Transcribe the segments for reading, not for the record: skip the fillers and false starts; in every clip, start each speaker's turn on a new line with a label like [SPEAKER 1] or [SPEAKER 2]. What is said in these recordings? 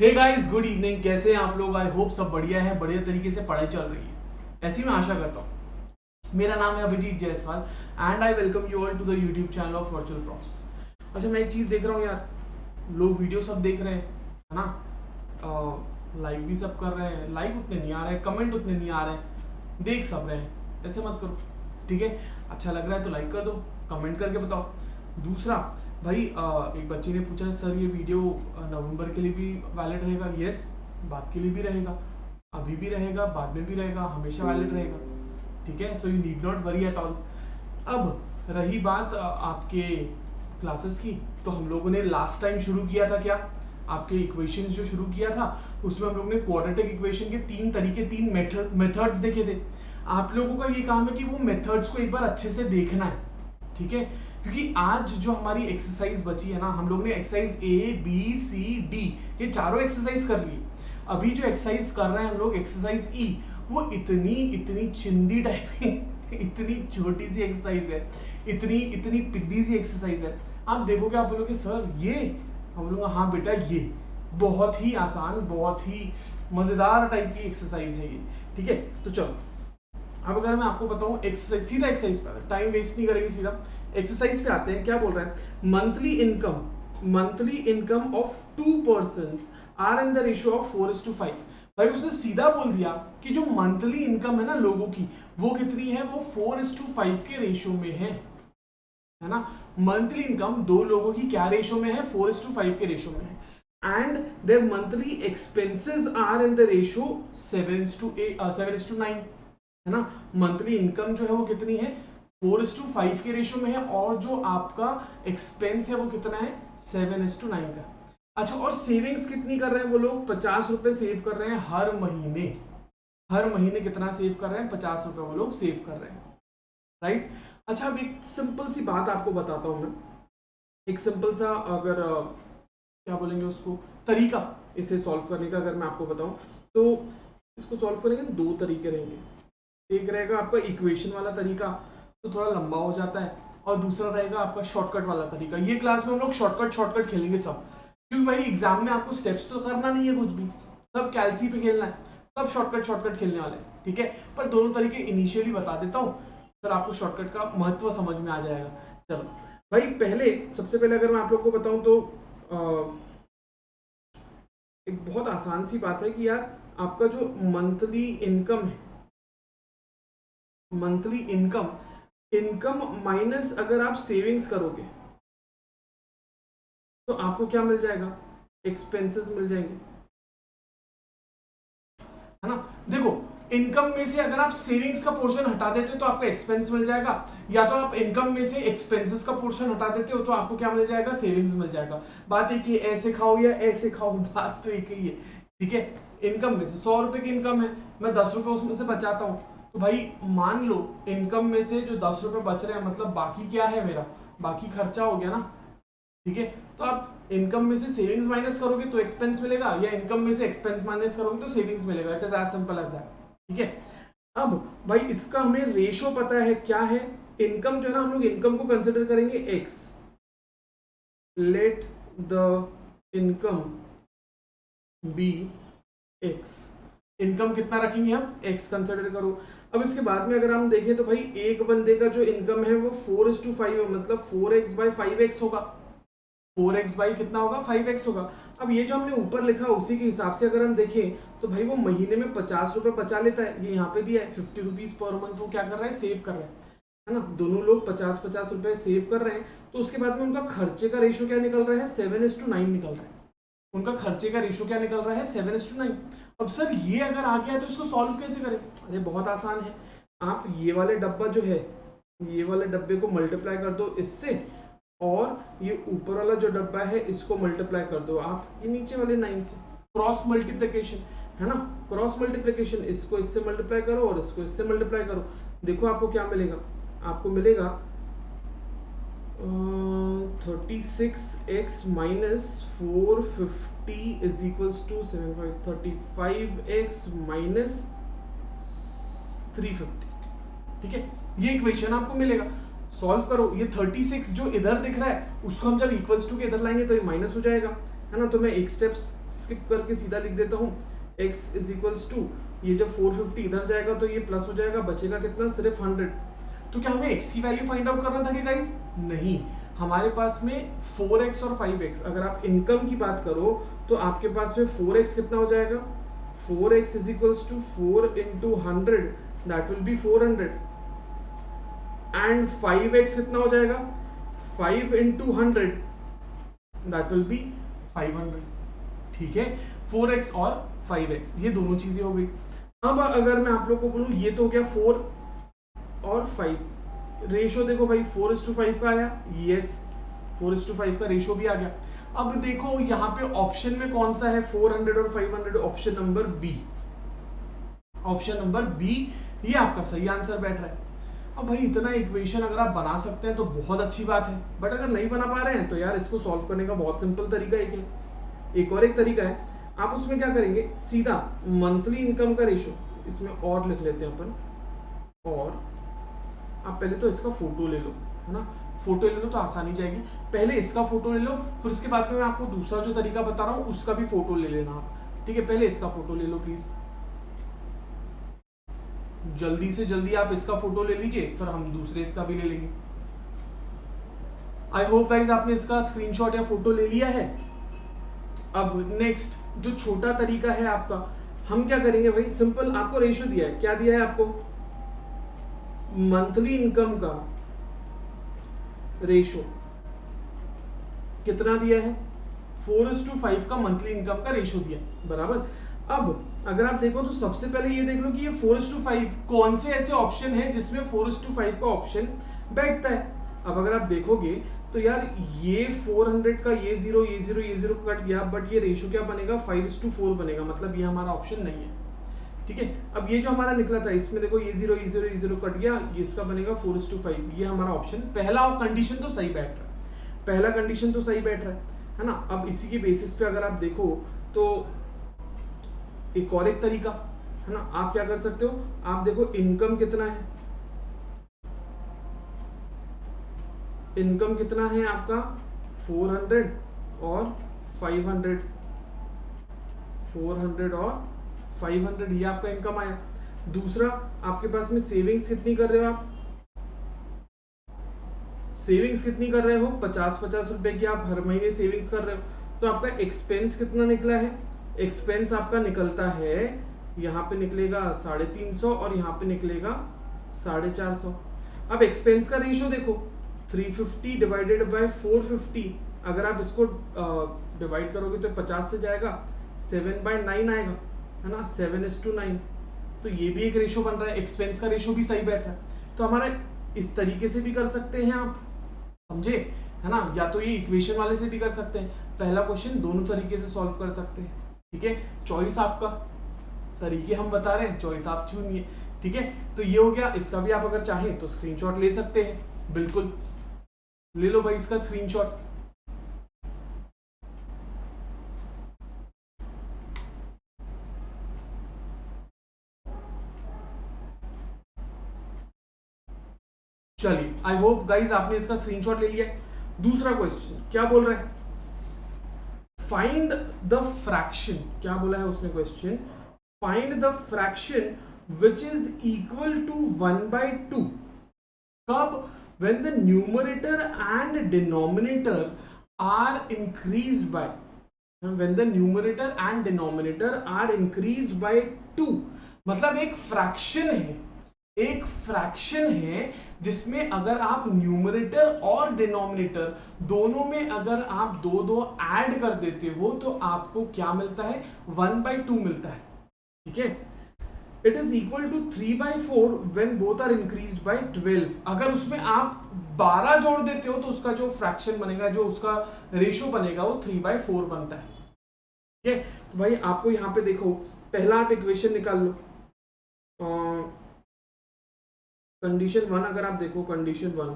[SPEAKER 1] Hey guys, good evening. कैसे हैं आप लोग? आई होप सब बढ़िया है, बढ़िया तरीके से पढ़ाई चल रही है, ऐसी मैं आशा करता हूँ। मेरा नाम है Abhijeet Jaiswal and I welcome you all to the YouTube channel of virtual profs. अच्छा, मैं एक चीज़ देख रहा हूँ यार, लोग वीडियो सब देख रहे हैं, है ना? लाइक भी सब कर रहे हैं, लाइक उतने नहीं आ रहे, कमेंट उतने नहीं आ रहे, देख सब रहे हैं। ऐसे मत करो, ठीक है? अच्छा लग रहा है तो लाइक कर दो, कमेंट करके बताओ। दूसरा भाई, एक बच्चे ने पूछा सर ये वीडियो नवंबर के लिए भी वैलिड रहेगा? यस, बात के लिए भी रहेगा, अभी भी रहेगा, बाद में भी रहेगा, हमेशा वैलिड रहेगा, ठीक है? So you need not worry at all. अब रही बात आपके क्लासेस की, तो हम लोगों ने लास्ट टाइम शुरू किया था क्या, आपके इक्वेशन जो शुरू किया था उसमें हम लोगों ने क्वाड्रेटिक इक्वेशन के 3 तरीके, 3 मेथड्स देखे थे। आप लोगों का ये काम है कि वो मेथड्स को एक बार अच्छे से देखना है, ठीक है? क्योंकि आज जो हमारी एक्सरसाइज बची है ना, हम लोग ने exercise A B C D ये चारों एक्सरसाइज कर ली। अभी जो एक्सरसाइज कर रहे हैं हम लोग, एक्सरसाइज ई, वो इतनी चिंदी टाइप इतनी छोटी सी एक्सरसाइज है, इतनी पिद्दी सी एक्सरसाइज है। आप देखोगे, आप बोलोगे सर ये, हम लोग हाँ बेटा ये बहुत ही आसान, बहुत ही मजेदार टाइप की एक्सरसाइज है ये, ठीक है? तो चलो, अब अगर मैं आपको बताऊं एक्सरसाइज, सीधा एक्सरसाइज पे, टाइम वेस्ट नहीं करेंगे, सीधा एक्सरसाइज पे आते हैं। क्या बोल रहे हैं? Monthly income of 2 persons are in the ratio of 4:5। भाई उसने सीधा बोल दिया कि जो मंथली इनकम है ना लोगों की, वो कितनी है? वो 4:5 के रेशियो में है ना? मंथली इनकम दो लोगों की क्या रेशियो में है? 4:5 के रेशियो में है। And their monthly expenses are in the ratio 7:9, है ना? मंथली इनकम जो है वो कितनी है? 4:5 के रेशियो में है, और जो आपका एक्सपेंस है वो कितना है? 7:9 का। अच्छा, और सेविंग्स कितनी कर रहे हैं वो लोग? 50 रुपए सेव कर रहे हैं हर महीने। हर महीने कितना सेव कर रहे हैं? 50 रुपए वो लोग सेव कर रहे हैं, राइट? अच्छा, अब एक सिंपल सी बात आपको बताता हूं मैं, एक सिंपल सा, अगर क्या बोलेंगे उसको, तरीका इसे सॉल्व करने का अगर मैं आपको बताऊं, तो इसको सॉल्व करने के 2 तरीके रहेंगे। एक रहेगा आपका इक्वेशन वाला तरीका, तो थोड़ा लंबा हो जाता है, और दूसरा रहेगा आपका शॉर्टकट वाला तरीका। ये क्लास में हम लोग शॉर्टकट खेलेंगे सब, क्योंकि भाई एग्जाम में आपको स्टेप्स तो करना नहीं है कुछ भी, सब कैलसी पे खेलना है, सब शॉर्टकट खेलने वाले हैं, ठीक है? पर दोनों तरीके इनिशियली बता देता हूँ, फिर आपको शॉर्टकट का महत्व समझ में आ जाएगा। चलो भाई, सबसे पहले अगर मैं आप लोग को बताऊं तो एक बहुत आसान सी बात है कि यार आपका जो मंथली इनकम है, मंथली इनकम माइनस अगर आप सेविंग्स करोगे तो आपको क्या मिल जाएगा? एक्सपेंसेस मिल जाएंगे, है ना? देखो, इनकम में से अगर आप सेविंग्स का पोर्शन हटा देते हो तो आपको एक्सपेंस मिल जाएगा, या तो आप इनकम में से एक्सपेंसेस का पोर्शन हटा देते हो तो आपको क्या मिल जाएगा? सेविंग्स मिल जाएगा। बात एक ही, ऐसे खाओ या ऐसे खाओ, बात तो एक ही है, ठीक है? इनकम में से 100 रुपए की इनकम है, मैं 10 रुपए उसमें से बचाता हूँ, तो भाई मान लो इनकम में से जो 10 रुपए बच रहे हैं, मतलब बाकी क्या है मेरा? बाकी खर्चा हो गया ना, ठीक है? तो आप इनकम में से सेविंग्स माइनस करोगे तो एक्सपेंस मिलेगा, या इनकम में से एक्सपेंस माइनस करोगे तो सेविंग्स मिलेगा। It is as simple as that, ठीक है? अब भाई इसका हमें रेशो पता है, क्या है? इनकम जो है ना, हम लोग इनकम को कंसिडर करेंगे x, let the income be x। Income कितना रखेंगे हम? x कंसिडर करो। अब इसके बाद में अगर हम देखें तो भाई एक बंदे का जो इनकम है वो 4:5 है, मतलब 4x/5x होगा। 4x बाई कितना होगा? 5x होगा। अब ये जो हमने ऊपर लिखा उसी के हिसाब से अगर हम देखें तो भाई वो महीने में 50 रुपए बचा लेता है, ये यहाँ पे दिया है 50 रुपीज पर मंथ, वो क्या कर रहा है? सेव कर रहा है ना? दोनों लोग 50-50 रुपए सेव कर रहे हैं, तो उसके बाद में उनका खर्चे का रेशियो क्या निकल रहा है? 7:9 निकल रहा है। उनका खर्चे का रेशियो क्या निकल रहा है? 7:9। अब सर ये अगर आ गया तो इसको सॉल्व कैसे करें? अरे बहुत आसान है, आप ये वाले डब्बा जो है, ये वाले डब्बे को मल्टीप्लाई कर दो इससे, और ये ऊपर वाला जो डब्बा है इसको मल्टीप्लाई कर दो आप ये नीचे वाले 9 से। क्रॉस मल्टीप्लिकेशन, है ना? क्रॉस मल्टीप्लिकेशन, इसको इससे मल्टीप्लाई करो और इसको इससे मल्टीप्लाई करो, देखो आपको क्या मिलेगा? आपको मिलेगा 36x minus 450 is equals to 75, 35x minus 350, ठीक है? ये इक्वेशन आपको मिलेगा, सॉल्व करो। ये 36 जो इधर दिख रहा है उसको हम जब इक्वल्स टू के इधर लाएंगे तो ये माइनस हो जाएगा, है ना? तो मैं एक स्टेप स्किप करके सीधा लिख देता हूँ x इज इक्वल्स टू, ये जब 450 इधर जाएगा तो ये प्लस हो जाएगा, बचेगा कितना, सिर्फ 100। तो क्या हमें x की वैल्यू फाइंड आउट करना था कि गाइस? नहीं, हमारे पास में 4x और 5x, अगर आप इनकम की बात करो तो आपके पास में 4x कितना हो जाएगा, 4x is equals to 4 into 100, that will be 400, and 5x कितना हो जाएगा, 5 इंटू 100, दैट विल बी 500। ठीक है, 4x और 5x ये दोनों चीजें हो गई। अब अगर मैं आप लोग को बोलूं, ये तो हो गया 4 और 5, रेशो देखो भाई 4:5 का आया, यस 4:5 का रेशो भी आ गया। अब देखो यहाँ पे ऑप्शन में कौन सा है, 400 और 500, option number B, option number B ये आपका सही आंसर बैठ रहा है। अब भाई इतना इक्वेशन अगर आप बना सकते हैं तो बहुत अच्छी बात है, बट अगर नहीं बना पा रहे हैं तो यार इसको सॉल्व करने का बहुत सिंपल तरीका है। एक और एक तरीका है, आप उसमें क्या करेंगे, सीधा मंथली इनकम का रेशो, इसमें और लिख लेते हैं अपन, और आप पहले तो इसका फोटो ले लो, है ना, फोटो ले लो तो आसानी जाएगी। पहले इसका फोटो ले लो, फिर उसके बाद में मैं आपको दूसरा जो तरीका बता रहा हूँ उसका भी फोटो ले लेना आप। ठीक है, पहले इसका फोटो ले लो प्लीज, जल्दी से जल्दी आप इसका फोटो ले लीजिए, फिर हम दूसरे इसका भी ले लेंगे। आई होप गाइस आपने इसका स्क्रीनशॉट या फोटो ले लिया है। अब नेक्स्ट जो छोटा तरीका है आपका, हम क्या करेंगे भाई, सिंपल आपको रेशियो दिया है, क्या दिया है आपको, मंथली इनकम का रेशियो कितना दिया है, 4:5 का मंथली इनकम का रेशियो दिया, बराबर। अब अगर आप देखो तो सबसे पहले ये देख लो कि ये 4:5 कौन से ऐसे ऑप्शन है जिसमें 4:5 का ऑप्शन बैठता है। अब अगर आप देखोगे तो यार ये 400 का ये जीरो कट गया, बट ये रेशियो क्या बनेगा, 5:4 बनेगा, मतलब ये हमारा ऑप्शन नहीं है। ठीक है, अब ये जो हमारा निकला था इसमें देखो ये जीरो कट गया, ये इसका बनेगा 4:5, ये हमारा ऑप्शन पहला, और कंडीशन तो सही बैठ रहा है, पहला कंडीशन तो सही बैठ रहा है ना। अब इसी के बेसिस पे अगर आप देखो तो एक और एक तरीका है ना, आप क्या कर सकते हो, आप देखो इनकम कितना है, इनकम कितना है आपका 400 और 500, 400 और 500, ये आपका इनकम आया। दूसरा आपके पास में सेविंग्स कितनी कर रहे हो आप, सेविंग्स कितनी कर रहे हो, 50-50 रुपए की आप हर महीने सेविंग्स कर रहे हो। तो आपका एक्सपेंस कितना निकला है, एक्सपेंस आपका निकलता है, यहाँ पे निकलेगा 350 और यहाँ पे निकलेगा 450। अब एक्सपेंस का रेशियो देखो, 350 डिवाइडेड बाय 450, अगर आप इसको डिवाइड करोगे तो 50 से जाएगा, 7/9 आएगा, है ना, 7:9। तो ये भी एक रेशियो बन रहा है, एक्सपेंस का रेशियो भी सही बैठ रहा है। तो हमारा इस तरीके से भी कर सकते हैं आप, समझे, है ना, या तो ये इक्वेशन वाले से भी कर सकते हैं, पहला क्वेश्चन दोनों तरीके से सॉल्व कर सकते हैं। ठीक है, चॉइस आपका, तरीके हम बता रहे हैं, चॉइस आप चुनिए। ठीक है, तो ये हो गया, इसका भी आप अगर चाहें तो स्क्रीनशॉट ले सकते हैं, बिल्कुल ले लो भाई इसका स्क्रीनशॉट। चलिए, आई होप गाइज आपने इसका स्क्रीनशॉट ले लिया। दूसरा क्वेश्चन क्या बोल रहा है, फाइंड द फ्रैक्शन, क्या बोला है उसने question, find the fraction which is equal to 1/2 कब, when the numerator and denominator are increased by, when the numerator and denominator are increased by 2, मतलब एक फ्रैक्शन है, एक फ्रैक्शन है जिसमें अगर आप न्यूमरेटर और डिनोमिनेटर दोनों में अगर आप दो ऐड कर देते हो तो आपको क्या मिलता है, 1/2 मिलता है। ठीक है, it is equal to 3/4 when both are increased by 12। अगर उसमें आप 12 जोड़ देते हो तो उसका जो फ्रैक्शन बनेगा, जो उसका रेशियो बनेगा वो 3/4 बनता है। ठीक है, तो भाई आपको यहाँ पे देखो, पहला आप इक्वेशन निकाल लो, कंडीशन 1 अगर आप देखो, कंडीशन 1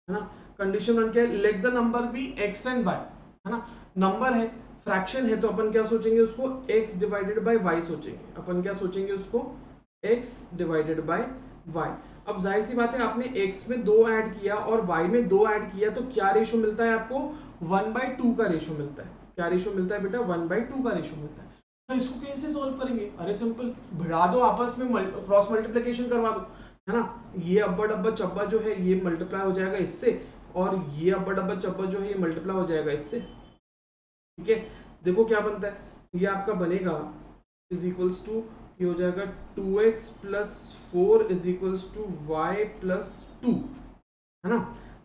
[SPEAKER 1] है ना, कंडीशन 1 क्या है, let the number be x and y, है ना, नंबर है, फ्रैक्शन है, तो अपन क्या सोचेंगे उसको, x डिवाइडेड बाय y सोचेंगे, अपन क्या सोचेंगे उसको, x डिवाइडेड बाय y। अब जाहिर सी बात है आपने x में 2 ऐड किया और y में 2 ऐड किया तो क्या रेशो मिलता है आपको 1/2 का रेशो मिलता है। क्या रेशो मिलता है बेटा 1/2 का रेशो मिलता है। तो इसको कैसे सॉल्व करेंगे? अरे सिंपल, भिड़ा दो आपस में, क्रॉस मल्टीप्लिकेशन करवा दो, है ना। ये अब्बा डब्बा चब्बा जो है ये मल्टीप्लाई हो जाएगा इससे, और ये अब्बा डब्बा चब्बा जो है ये मल्टीप्लाई हो जाएगा इससे। ठीक है, देखो क्या बनता है, ये आपका बनेगा इज इक्वल्स टू, ये हो जाएगा 2x plus 4 is equals to y plus 2, है ना।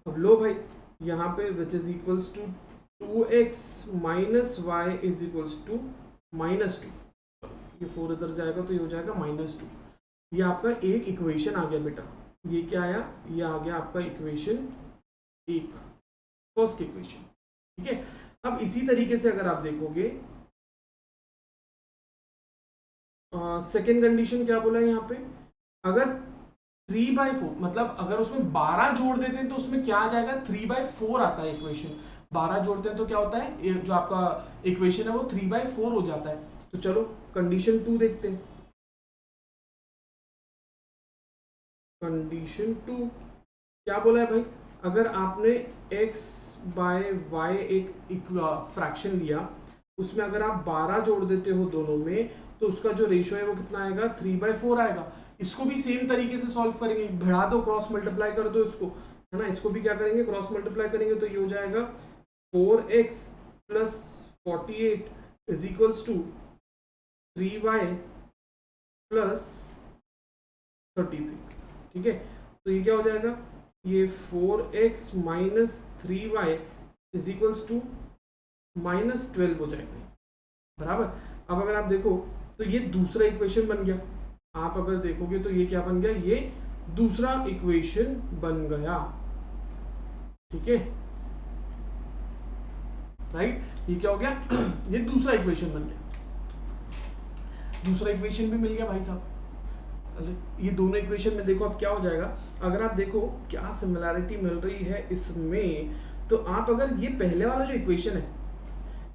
[SPEAKER 1] अब लो भाई यहाँ पे which is equals to 2x minus y is equals to -2, ये 4 इधर जाएगा तो ये हो जाएगा -2। ये आपका एक इक्वेशन आ गया बेटा। ये क्या आया, ये आ गया आपका इक्वेशन 1, फर्स्ट इक्वेशन। ठीक है, अब इसी तरीके से अगर आप देखोगे सेकेंड कंडीशन क्या बोला है यहाँ पे, अगर 3/4 मतलब अगर उसमें 12 जोड़ देते हैं तो उसमें क्या आ जाएगा 3/4 आता है इक्वेशन। 12 जोड़ते हैं तो क्या होता है, जो आपका इक्वेशन है वो 3/4 हो जाता है। तो चलो कंडीशन 2 देखते हैं। कंडीशन 2 क्या बोला है भाई, अगर आपने x/y एक फ्रैक्शन लिया, उसमें अगर आप 12 जोड़ देते हो दोनों में तो उसका जो रेशियो है वो कितना आएगा 3/4 आएगा। इसको भी सेम तरीके से सॉल्व करेंगे, बढ़ा दो, क्रॉस मल्टीप्लाई कर दो इसको, है ना। इसको भी क्या करेंगे, क्रॉस मल्टीप्लाई करेंगे तो ये हो जाएगा 4x plus 48 is equals to 3y plus 36। ठीक है, तो ये क्या हो जाएगा, ये 4x minus 3y is equals to -12 हो जाएगा, बराबर। अब अगर आप देखो तो ये दूसरा इक्वेशन बन गया। आप अगर देखोगे तो ये क्या बन गया, ये दूसरा इक्वेशन बन गया। ठीक है, राइट, ये क्या हो गया ये दूसरा इक्वेशन बन गया। दूसरा इक्वेशन भी मिल गया भाई साहब। ये दोनों इक्वेशन में देखो अब क्या हो जाएगा, अगर आप देखो क्या सिमिलैरिटी मिल रही है इसमें, तो आप अगर ये पहले वाला जो इक्वेशन है,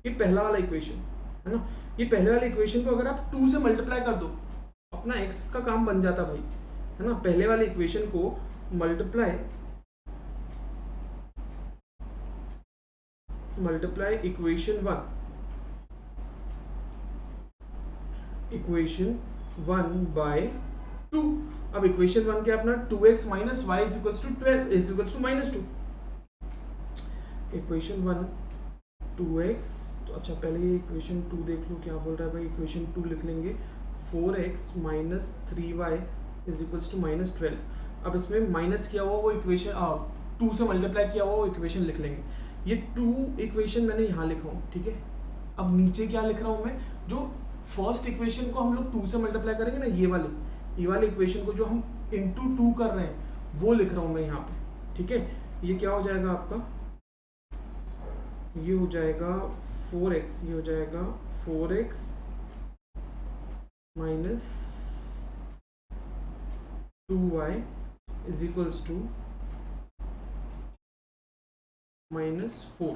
[SPEAKER 1] ये पहला वाला इक्वेशन है ना, ये पहले वाले इक्वेशन को अगर आप 2 से मल्टीप्लाई कर दो, अपना x का काम बन जाता भाई, है ना। पहले वाले इक्वेशन को मल्टीप्लाई इक्वेशन 1 बाय 2। अब इक्वेशन 1 क्या अपना 2x minus y is equals to 12 is equals to -2। Equation 1 2x, तो अच्छा पहले ये इक्वेशन 2 देख लो क्या बोल रहा है भाई। इक्वेशन 2 लिख लेंगे 4x minus 3y is equals to -12। अब इसमें माइनस किया हुआ वो इक्वेशन 2 से मल्टीप्लाई किया हुआ वो इक्वेशन लिख लेंगे। ये 2 इक्वेशन मैंने यहाँ लिखा हूँ, ठीक है। अब नीचे क्या लिख रहा हूँ मैं, जो फर्स्ट इक्वेशन को हम लोग 2 से मल्टीप्लाई करेंगे ना, ये वाले इक्वेशन को जो हम इंटू 2 कर रहे हैं वो लिख रहा हूँ मैं यहाँ पे। ठीक है, ये क्या हो जाएगा आपका, ये हो जाएगा 4x, ये हो जाएगा 4x minus 2y is equals to -4,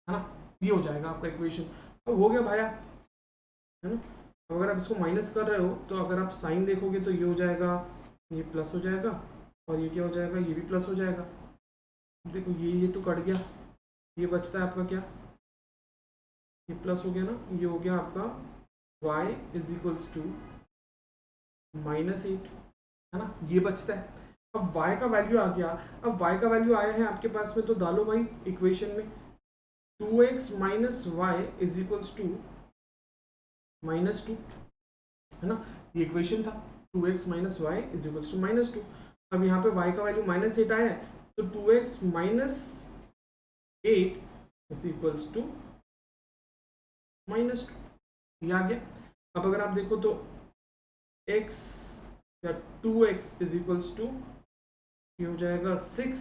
[SPEAKER 1] है ना। ये हो जाएगा आपका इक्वेशन। अब हो गया भाया, है ना। अब अगर आप इसको माइनस कर रहे हो तो अगर आप साइन देखोगे तो ये हो जाएगा, ये प्लस हो जाएगा, और ये क्या हो जाएगा, ये भी प्लस हो जाएगा। देखो ये तो कट गया, ये बचता है आपका क्या, ये प्लस हो गया ना, ये हो गया आपका y इज इक्वल्स टू -8, है ना, ये बचता है। अब y का वैल्यू आ गया, अब y का वैल्यू आया है आपके पास में, तो डालो भाई इक्वेशन में 2x minus y is equals to -2, है ना। ये इक्वेशन था 2x minus y is equals to -2। अब यहाँ पे y का वैल्यू -8 आया है, तो 2x minus 8 is equals to -2, ये आ गया। अब अगर आप देखो तो x या 2x इज इक्वल्स टू ये हो जाएगा 6,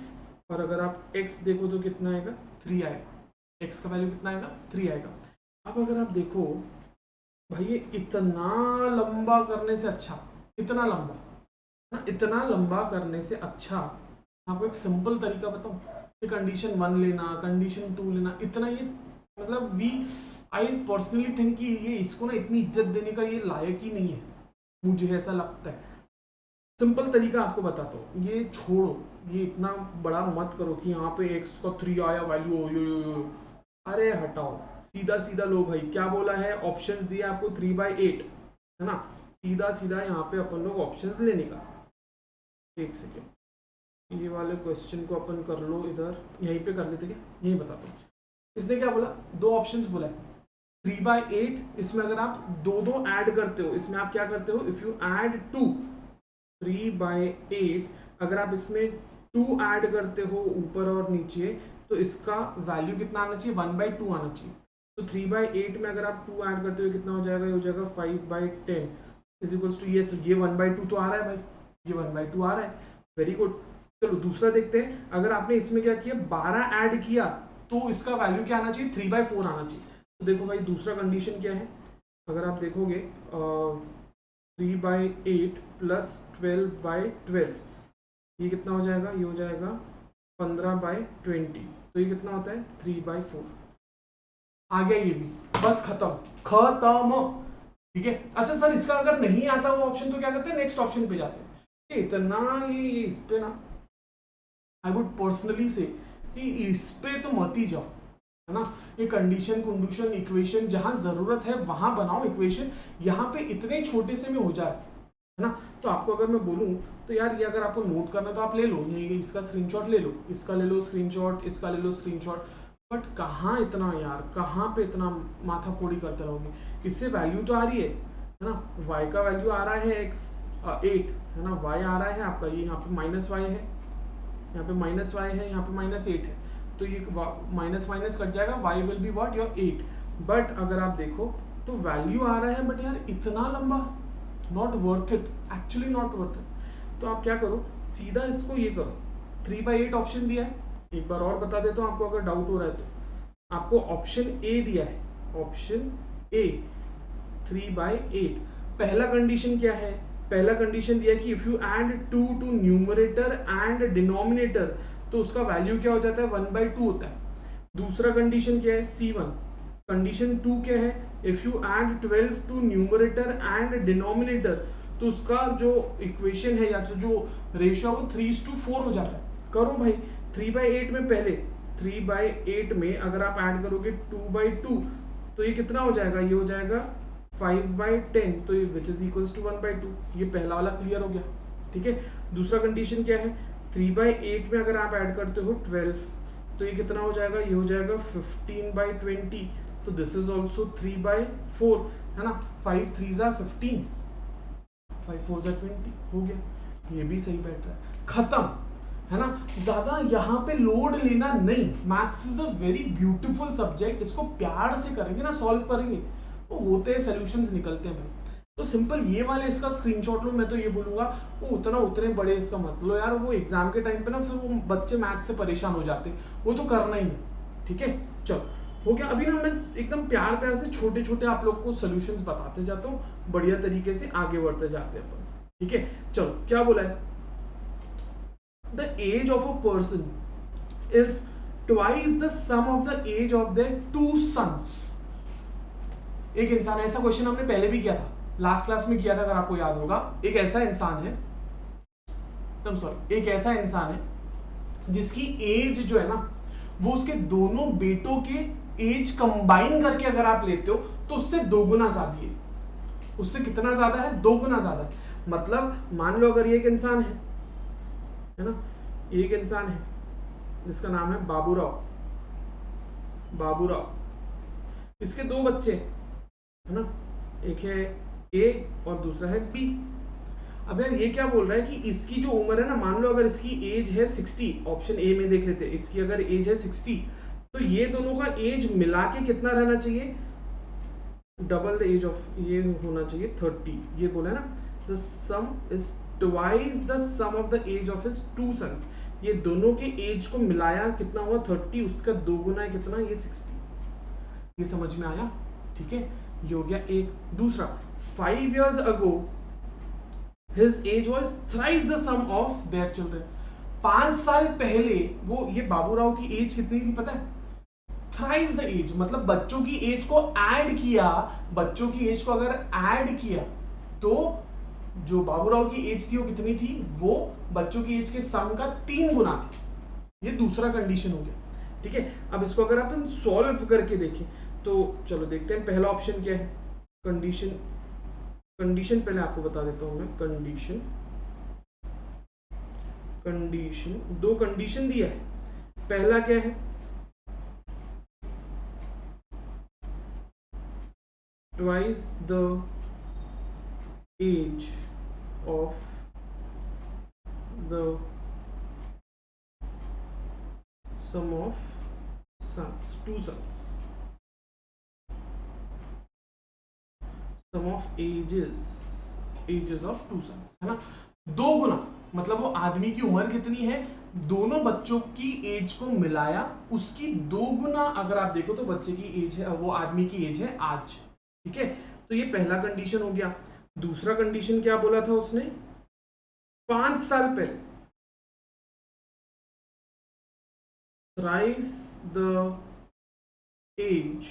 [SPEAKER 1] और अगर आप x देखो तो कितना आएगा 3 आएगा। x का वैल्यू कितना आएगा 3 आएगा। अब अगर आप देखो भाई ये इतना लंबा करने से अच्छा, इतना लंबा ना, इतना लंबा करने से अच्छा आपको एक सिंपल तरीका बताऊं, कि कंडीशन 1 लेना, कंडीशन 2 लेना, इतना ये मतलब आई पर्सनली थिंक कि ये इसको ना इतनी इज्जत देने का ये लायक ही नहीं है, मुझे ऐसा लगता है। सिंपल तरीका आपको बताता हूँ, ये छोड़ो, ये इतना बड़ा मत करो कि यहाँ पे x का 3 आया वैल्यू, यो। अरे हटाओ, सीधा सीधा लो भाई, क्या बोला है, ऑप्शंस दिया आपको 3/8, है ना, सीधा सीधा यहाँ पे अपन लोग ऑप्शंस लेने का। एक सेकेंड, ये वाले क्वेश्चन को अपन कर लो इधर, यहीं पे कर लेते क्या, यही बताता हूँ। इसने क्या बोला, दो ऑप्शंस बोला है 3/8, इसमें अगर आप दो ऐड करते हो, इसमें आप क्या करते हो, इफ यू ऐड 2, 3/8 अगर आप इसमें 2 ऐड करते हो ऊपर और नीचे, तो इसका वैल्यू कितना आना चाहिए, 1/2 आना चाहिए। तो 3/8 में अगर आप 2 ऐड करते हो कितना हो जाएगा, ये हो जाएगा 5/10 इज इक्वल्स टू ये 1/2 तो आ रहा है भाई, ये 1/2 आ रहा है, वेरी गुड। चलो दूसरा देखते हैं, अगर आपने इसमें क्या किया, 12 ऐड किया तो इसका वैल्यू क्या आना चाहिए, 3/4 आना चाहिए। तो देखो भाई दूसरा कंडीशन क्या है, अगर आप देखोगे 3/8 प्लस 12/12 ये कितना हो जाएगा, ये हो जाएगा 15/20, तो ये कितना होता है 3/4। आ गया ये भी, बस खत्म, ठीक है। अच्छा सर इसका अगर नहीं आता वो ऑप्शन तो क्या करते हैं, नेक्स्ट ऑप्शन पे जाते हैं। इतना ये इस पे ना, आई वुड पर्सनली से कि इस पे तो मत ही जाओ, है ना। ये कंडीशन इक्वेशन जहां जरूरत है वहां बनाओ इक्वेशन, यहाँ पे इतने छोटे से में हो जाए, है ना। तो आपको अगर मैं बोलूं तो यार ये अगर आपको नोट करना तो आप ले लो, ये इसका स्क्रीनशॉट ले लो, इसका ले लो स्क्रीनशॉट, इसका ले लो स्क्रीनशॉट, बट कहाँ इतना यार, कहाँ पे इतना माथा फोड़ी करते रहोगे। इससे वैल्यू तो आ रही है ना, y का वैल्यू आ रहा है x8, है ना, y आ रहा है आपका, ये यहाँ पे माइनस वाई है, यहाँ पे माइनस वाई है, यहाँ पे -8 है, तो ये माइनस माइनस कट जाएगा, y will be what, your 8। But अगर आप देखो तो वैल्यू आ रहा है, बट यार इतना लंबा, not worth it, actually not worth it. तो आप क्या करो, सीधा इसको ये करो, 3/8 ऑप्शन दिया है, एक बार और बता देता हूँ आपको अगर डाउट हो रहा है तो। आपको ऑप्शन ए दिया है, ऑप्शन ए 3/8। पहला कंडीशन क्या है, पहला कंडीशन दिया कि if you add 2 to numerator and denominator तो उसका वैल्यू क्या हो जाता है, 1/2 होता है। दूसरा कंडीशन क्या है, C1। कंडीशन 2 क्या है, if you add 12 to numerator and denominator तो उसका जो इक्वेशन है या तो जो रेशियो वो 3:4 हो जाता है। करो भाई, 3/8 में पहले 3/8 में अगर आप ऐड करोगे 2/2 तो ये कितना हो जाएगा, ये हो जाएगा 5/10, तो ये विच इज इक्वल्स टू 1/2। ये पहला वाला क्लियर हो गया, ठीक है। दूसरा कंडीशन क्या है, 3/8 में अगर आप ऐड करते हो 12 तो ये कितना हो जाएगा, ये हो जाएगा 15/20, तो दिस इज ऑल्सो 3/4, है ना। 5 3s are 15, 5 4s are 20, हो गया, ये भी सही बैठ रहा है, खत्म, है ना। ज्यादा यहाँ पे लोड लेना नहीं, maths is a very beautiful subject, इसको प्यार से करेंगे ना, सॉल्व करेंगे तो होते हैं सॉल्यूशंस निकलते हैं भाई। तो सिंपल ये वाले इसका स्क्रीनशॉट लो, मैं तो ये बोलूंगा वो उतने बड़े इसका मत लो यार, वो एग्जाम के टाइम पे ना फिर वो बच्चे मैथ्स से परेशान हो जाते, वो तो करना ही नहीं, ठीक है। चलो हो गया, अभी ना मैं एकदम प्यार से छोटे छोटे आप लोग को सॉल्यूशंस बताते जाता हूँ, बढ़िया तरीके से आगे बढ़ते जाते हैं अपन, ठीक है। चलो क्या बोला है, the age of a person is twice the sum of the age of their 2 sons। एक इंसान, ऐसा क्वेश्चन हमने पहले भी किया था, लास्ट क्लास में किया था अगर आपको याद होगा। एक ऐसा इंसान है, एक ऐसा इंसान है जिसकी एज जो है ना वो उसके दोनों बेटों के एज कंबाइन करके अगर आप लेते हो तो उससे 2 गुना ज्यादा है। उससे कितना ज्यादा है, 2 गुना ज्यादा है। मतलब मान लो अगर ये एक इंसान है ना, एक इंसान है जिसका नाम है बाबूराव, इसके 2 बच्चे है ना, एक है ए और दूसरा है बी। अब यार ये क्या बोल रहा है कि इसकी जो उम्र है ना, मान लो अगर इसकी एज है 60, ऑप्शन ए में देख लेते हैं, इसकी अगर एज है 60 तो ये दोनों का एज मिला के कितना रहना चाहिए, डबल द एज ऑफ, ये होना चाहिए 30। ये बोला ना, the sum is twice the sum of the age of his 2 sons. ये दोनों के एज को मिलाया कितना हुआ 30, उसका 2 गुना है कितना, ये 60। ये समझ में आया, ठीक है। ये हो गया एक। दूसरा, 5 years ago his age was thrice the sum of their children। 5 साल पहले वो ये बाबूराव की एज कितनी थी पता है, थ्राइस द एज, मतलब बच्चों की एज को ऐड किया, बच्चों की एज को अगर ऐड किया तो जो बाबूराव की एज थी वो कितनी थी, वो बच्चों की एज के सम का 3 गुना थी। ये दूसरा कंडीशन हो गया, ठीक है। अब इसको अगर आप सॉल्व करके देखें तो चलो देखते हैं पहला ऑप्शन क्या है। कंडीशन पहले आपको बता देता हूं मैं। कंडीशन दो कंडीशन दिया है। पहला क्या है, twice the age of the sum of sons, 2 sons, sum of ages of 2 sons, है ना। 2 गुना मतलब वो आदमी की उम्र कितनी है, दोनों बच्चों की एज को मिलाया उसकी 2 गुना अगर आप देखो तो बच्चे की एज है, वो आदमी की एज है आज, ठीक है। तो ये पहला कंडीशन हो गया। दूसरा कंडीशन क्या बोला था उसने, 5 साल पहले, thrice the age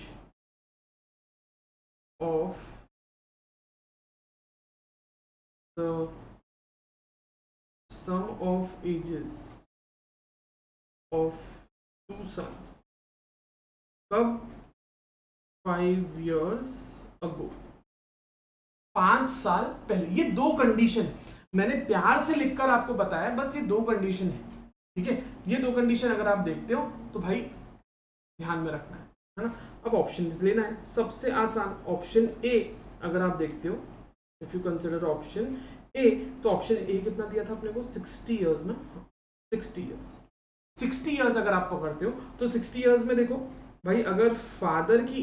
[SPEAKER 1] of the sum of ages of 2 sons, कब, 5 years ago, 5 साल पहले। ये 2 कंडीशन मैंने प्यार से लिखकर आपको बताया, बस ये 2 कंडीशन है, ठीक है। ये 2 कंडीशन अगर आप देखते हो तो भाई ध्यान में रखना है ना। अब ऑप्शन लेना है, सबसे आसान ऑप्शन ए अगर आप देखते हो, if you consider option A, तो ऑप्शन ए कितना दिया था अपने को, 60 इयर्स ना, 60 इयर्स अगर आप पकड़ते हो तो 60 इयर्स में देखो भाई, अगर फादर की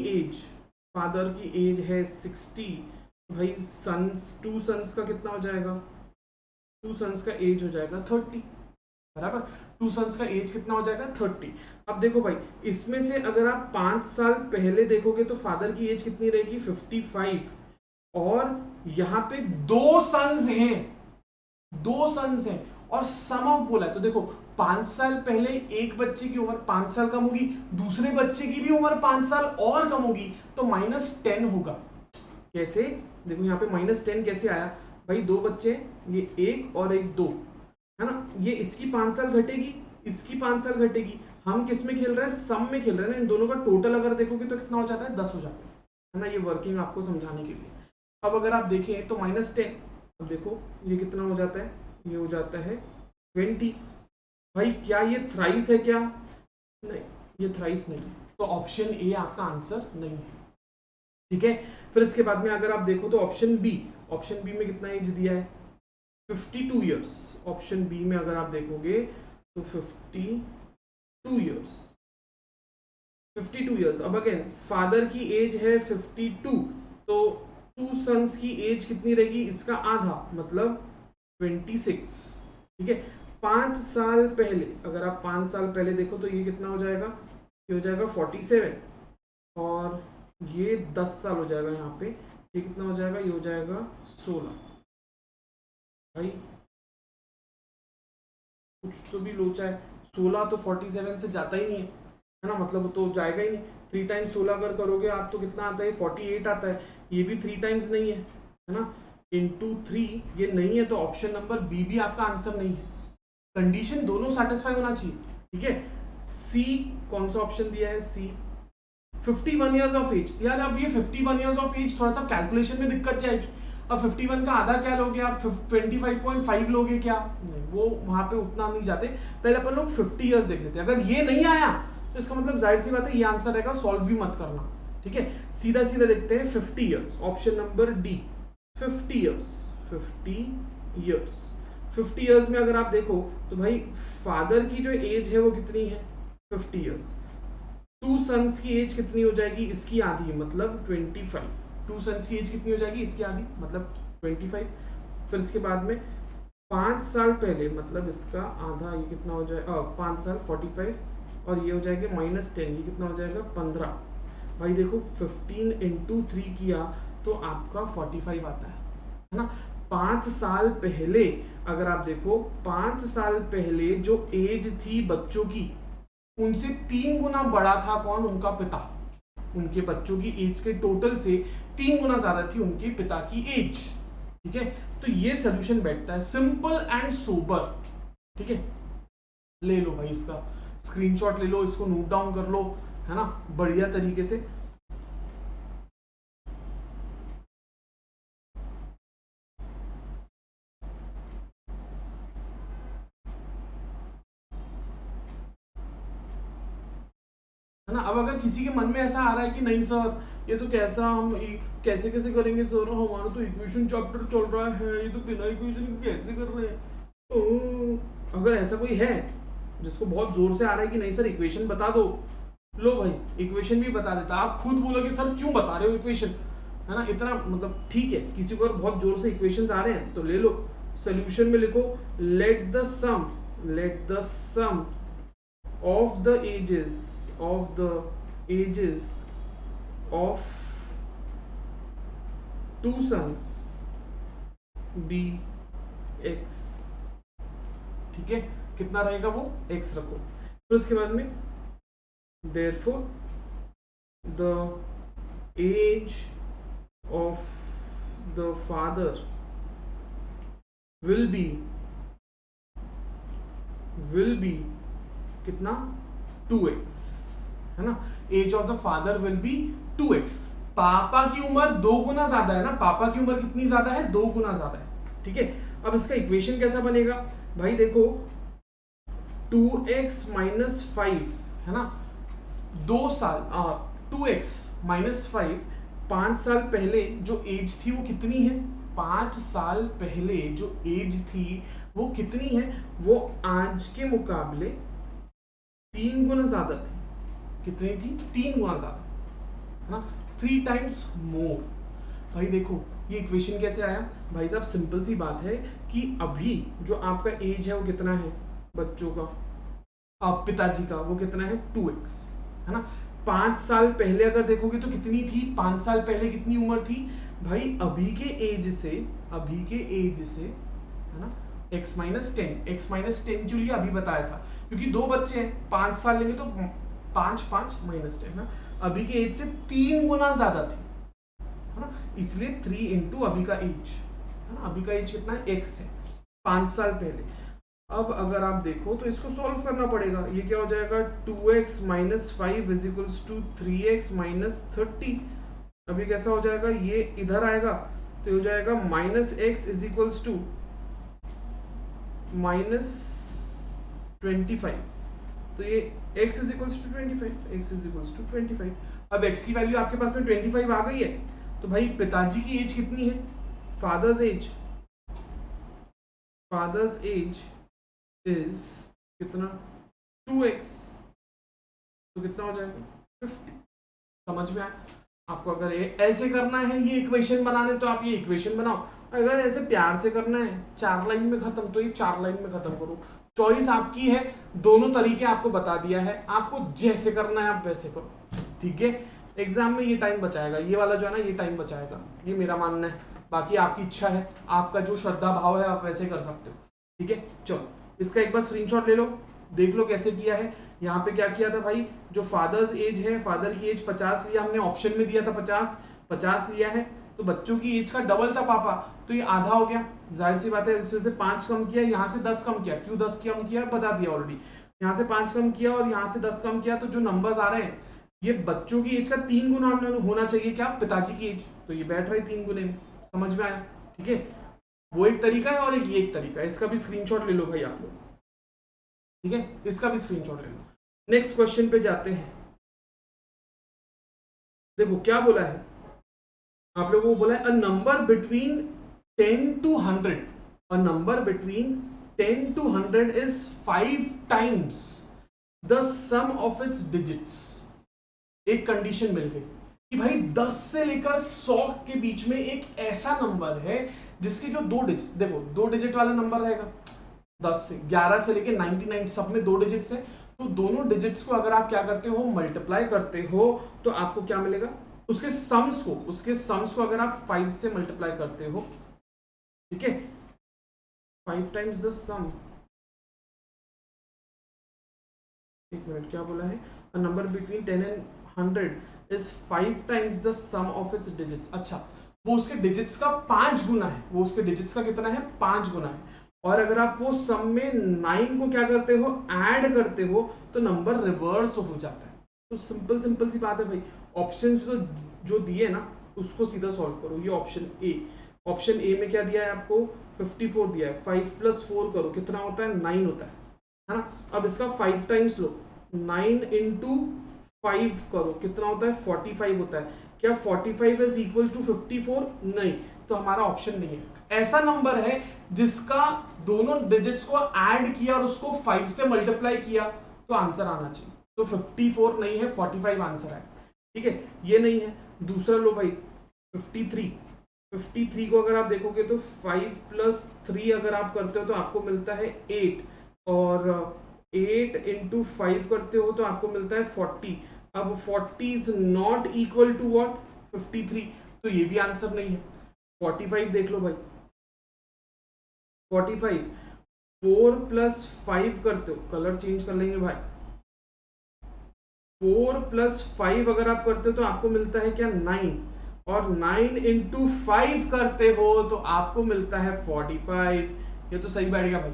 [SPEAKER 1] एज है 60, भाई सन्स 2 सन्स का कितना हो जाएगा, 2 सन्स का एज हो जाएगा 30, बराबर। 2 सन्स का एज कितना हो जाएगा 30। अब देखो भाई, इसमें से अगर आप 5 साल पहले देखोगे तो फादर की एज कितनी रहेगी, 55, और यहाँ पे 2 सन्स हैं और सम ऑफ बोला है, तो देखो 5 साल पहले एक बच्चे की उम्र 5 साल कम होगी, दूसरे बच्चे की भी उम्र 5 साल और कम होगी, तो -10 होगा। कैसे, देखो यहाँ पे -10 कैसे आया भाई, 2 बच्चे, ये 1 और 1 2, है ना, ये इसकी 5 साल घटेगी, इसकी 5 साल घटेगी। हम किस में खेल रहे हैं, सम में खेल रहे हैं ना। इन दोनों का टोटल अगर देखोगे तो कितना हो जाता है, 10 हो जाता है ना। ये वर्किंग आपको समझाने के लिए। अब अगर आप देखें तो -10, अब देखो ये कितना हो जाता है, ये हो जाता है 20। भाई क्या ये थ्राइस है क्या, नहीं, ये थ्राइस नहीं है, तो ऑप्शन ए आपका आंसर नहीं है, ठीक है। फिर इसके बाद में अगर आप देखो तो ऑप्शन बी में कितना एज दिया है, 52 इयर्स। ऑप्शन बी में अगर आप देखोगे तो 52 इयर्स। अब अगेन फादर की एज है 52, तो 2 सन्स की एज कितनी रहेगी, इसका आधा मतलब 26, ठीक है। 5 साल पहले, अगर आप 5 साल पहले देखो तो ये कितना हो जाएगा, ये हो जाएगा 47, और ये 10 साल हो जाएगा यहाँ पे, ये कितना हो जाएगा, ये हो जाएगा 16। भाई कुछ तो भी लोचा है, 16 तो 47 से जाता ही नहीं है ना, मतलब तो जाएगा ही नहीं। 3 टाइम्स 16 अगर करोगे आप तो कितना आता है, 48 आता है। ये भी 3 टाइम्स नहीं है ना, इंटू 3 ये नहीं है, तो ऑप्शन नंबर बी भी आपका आंसर नहीं है। कंडीशन दोनों सेटिस्फाई होना चाहिए, ठीक है। सी कौन सा ऑप्शन दिया है, सी 51 इयर्स ऑफ एज। यार अब ये 51 इयर्स ऑफ एज थोड़ा सा कैलकुलेशन में दिक्कत जाएगी। अब 51 का आधा क्या लोगे आप, 25.5 लोगे क्या, नहीं, वो वहां पे उतना नहीं जाते। पहले अपन लोग 50 इयर्स देख लेते हैं। अगर ये नहीं आया तो इसका मतलब जाहिर सी बात है ये आंसर रहेगा, सॉल्व भी मत करना, ठीक है। सीधा सीधा देखते हैं 50 years, option number D 50 years में अगर आप देखो तो भाई फादर की जो एज है वो कितनी है, 50 इयर्स। 2 सन्स की एज कितनी हो जाएगी, इसकी आधी मतलब 25। 2 सन्स की एज कितनी हो जाएगी, इसकी आधी मतलब 25। फिर इसके बाद में 5 साल पहले मतलब इसका आधा, ये कितना हो जाएगा, 5 साल 45, और ये हो जाएगा -10, ये कितना हो जाएगा 15। भाई देखो 15 इंटू 3 किया तो आपका 45 आता है ना। 5 साल पहले अगर आप देखो, 5 साल पहले जो एज थी बच्चों की उनसे 3 गुना बड़ा था कौन, उनका पिता। उनके बच्चों की एज के टोटल से 3 गुना ज्यादा थी उनके पिता की एज, ठीक है, तो ये सोल्यूशन बैठता है, सिंपल एंड सोबर। ठीक है, ले लो भाई, इसका स्क्रीनशॉट ले लो, इसको नोट डाउन कर लो, है ना, बढ़िया तरीके से। है ना, अब अगर किसी के मन में ऐसा आ रहा है कि नहीं सर ये तो कैसा, हम कैसे कैसे करेंगे सर, हमारा तो इक्वेशन चैप्टर चल रहा है, ये तो बिना इक्वेशन कैसे कर रहे हैं, अगर ऐसा कोई है जिसको बहुत जोर से आ रहा है कि नहीं सर इक्वेशन बता दो, लो भाई इक्वेशन भी बता देता। आप खुद बोलोगे सर क्यों बता रहे हो इक्वेशन, है ना, इतना मतलब ठीक है, किसी को अगर बहुत जोर से इक्वेशंस आ रहे हैं तो ले लो, सोल्यूशन में लिखो let the sum of the ages of two sons be x. ठीक है, कितना रहेगा वो, x रखो। फिर उसके बाद में therefore the age of the father will be कितना 2x, है ना, age of the father will be 2x। पापा की उम्र 2 गुना ज्यादा है ना, पापा की उम्र कितनी ज्यादा है, 2 गुना ज्यादा है। ठीक है, अब इसका इक्वेशन कैसा बनेगा भाई, देखो 2x माइनस 5, है ना, 2 साल 2x माइनस 5, 5 साल पहले जो एज थी वो कितनी है, 5 साल पहले जो एज थी वो कितनी है, वो आज के मुकाबले 3 गुना ज्यादा थी। कितनी थी, 3 गुना ज्यादा, है ना, 3 टाइम्स मोर। भाई देखो ये इक्वेशन कैसे आया भाई साहब, सिंपल सी बात है कि अभी जो आपका एज है वो कितना है बच्चों का, आप पिताजी का, वो कितना है 2x, है ना। 5 साल पहले अगर देखोगे तो कितनी थी, 5 साल पहले कितनी उम्र थी भाई, अभी के एज से, है ना, x माइनस 10 क्यों लिया अभी बताया था, क्योंकि 2 बच्चे हैं, 5 साल लेंगे तो 5 माइनस 10 ना, अभी के एज से 3 गुना ज्यादा थी, है ना, इसलिए 3 इंटू अभी का एज, है ना, अभी का एज कितना है x है, 5 साल पहले। अब अगर आप देखो तो इसको सॉल्व करना पड़ेगा, ये क्या हो जाएगा 2x minus 5 is equals to 3x minus 30। अभी कैसा हो जाएगा, ये इधर आएगा तो हो जाएगा minus x is equals to minus 25, तो ये x इज इक्वल्स टू 25, अब x की वैल्यू आपके पास में 25 आ गई है, तो भाई पिताजी की एज कितनी है, फादर्स एज इज कितना 2x, तो कितना हो जाएगा 50। समझ में आया आपको, अगर ऐसे करना है ये इक्वेशन बनाने तो आप ये इक्वेशन बनाओ, अगर ऐसे प्यार से करना है 4 लाइन में खत्म तो ये 4 लाइन में खत्म करो, चॉइस आपकी है, दोनों तरीके आपको बता दिया है, आपको जैसे करना है आप वैसे करो। ठीक है, एग्जाम में ये टाइम बचाएगा, ये वाला जो है ना ये टाइम बचाएगा, ये मेरा मानना है, बाकी आपकी इच्छा है, आपका जो श्रद्धा भाव है आप वैसे कर सकते हो। ठीक है, चलो इसका एक बार स्क्रीनशॉट ले लो, देख लो कैसे किया है। यहाँ पे क्या किया था भाई, जो फादर्स एज है, फादर की एज 50 लिया हमने, ऑप्शन में दिया था 50 लिया है, तो बच्चों की एज का डबल था पापा, तो ये आधा हो गया, जाहिर सी बात है इसमें से 5 कम किया, यहाँ से 10 कम किया, क्यों 10 कम किया बता दिया ऑलरेडी, यहाँ से 5 कम किया और यहाँ से 10 कम किया, तो जो नंबर्स आ रहे हैं ये बच्चों की एज का 3 गुना होना चाहिए, क्या पिताजी की एज, तो ये बैठ रहे 3 गुने में। समझ में आया, ठीक है, वो एक तरीका है और एक ये एक तरीका है, इसका भी स्क्रीनशॉट ले लो भाई आप लोग, ठीक है, इसका भी स्क्रीनशॉट ले लो। नेक्स्ट क्वेश्चन पे जाते हैं, देखो क्या बोला है आप लोगों को, बोला है a number between 10 to 100, a number between 10 to 100 is 5 times the sum of its digits. एक कंडीशन मिल गई कि भाई 10 से लेकर 100 के बीच में एक ऐसा नंबर है जिसके जो 2 डिजिट, देखो 2 डिजिट वाला नंबर रहेगा, 10 से 11 से लेकर 99 सब में 2 डिजिट्स है, तो दोनों डिजिट्स को अगर आप क्या करते हो मल्टीप्लाई करते हो तो आपको क्या मिलेगा, उसके सम्स को अगर आप 5 से मल्टीप्लाई करते हो, ठीक है, 5 टाइम्स द सम, एक मिनट क्या बोला है, a number between 10 and 100 is 5 times the sum of its digits. अच्छा वो उसके डिजिट्स का 5 गुना है, वो उसके डिजिट्स का कितना है, 5 गुना है। और अगर आप वो सम में 9 को क्या करते हो, ऐड करते हो, तो नंबर रिवर्स हो जाता है। तो सिंपल सिंपल सी बात है भाई, ऑप्शन जो दिए ना उसको सीधा सॉल्व करो। ये ऑप्शन ए में क्या दिया है आपको, 54 दिया है, 5 + 4 करो, कितना होता है, 9 होता है ना। अब इसका 5 टाइम्स लो, 9 × 5 करो, कितना होता है, 45 होता है। क्या 45 इज इक्वल टू 54? नहीं, तो हमारा ऑप्शन नहीं है। ऐसा नंबर है जिसका दोनों डिजिट्स को ऐड किया और उसको 5 से मल्टीप्लाई किया तो आंसर आना चाहिए। तो 54 नहीं है, 45 आंसर है। ठीक है, ये नहीं है। दूसरा लो भाई, 53 को अगर आप देखोगे तो 5 + 3 अगर आप करते हो तो आपको मिलता है 8, और 8 × 5 करते हो तो आपको मिलता है 40। अब 40 is not equal to what, 53, तो ये भी आंसर नहीं है। 45 देख लो भाई, 45 4 + 5 करते हो, कलर चेंज कर लेंगे भाई, 4 + 5 अगर आप करते हो तो आपको मिलता है क्या, 9, और 9 × 5 करते हो तो आपको मिलता है 45। ये तो सही बैठ गया भाई,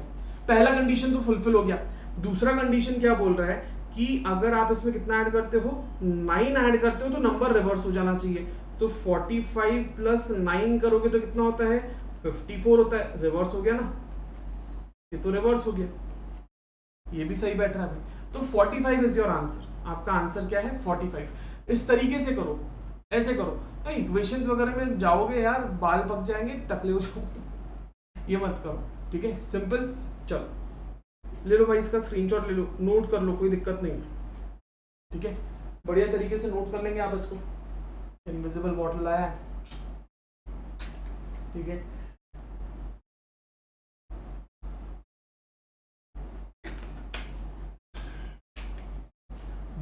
[SPEAKER 1] पहला कंडीशन तो फुलफिल हो गया। दूसरा कंडीशन क्या बोल रहा है कि अगर आप इसमें कितना ऐड करते हो, 9 ऐड करते हो तो नंबर रिवर्स हो जाना चाहिए। तो 45 + 9 करोगे तो कितना होता है, 54 होता है। रिवर्स हो गया ना, ये तो रिवर्स हो गया, ये भी सही बैठ रहा है भाई। तो 45 इज योर आंसर। आपका आंसर क्या है, 45। इस तरीके से करो, ऐसे करो। इक्वेशंस वगैरह में जाओगे यार, बाल पक जाएंगे, टकले हो जाओगे, ये मत करो। ठीक है, सिंपल। चलो ले लो भाई, इसका स्क्रीनशॉट ले लो, नोट कर लो, कोई दिक्कत नहीं है। ठीक है, बढ़िया तरीके से नोट कर लेंगे आप इसको। इनविजिबल बॉटल आया है, ठीक है।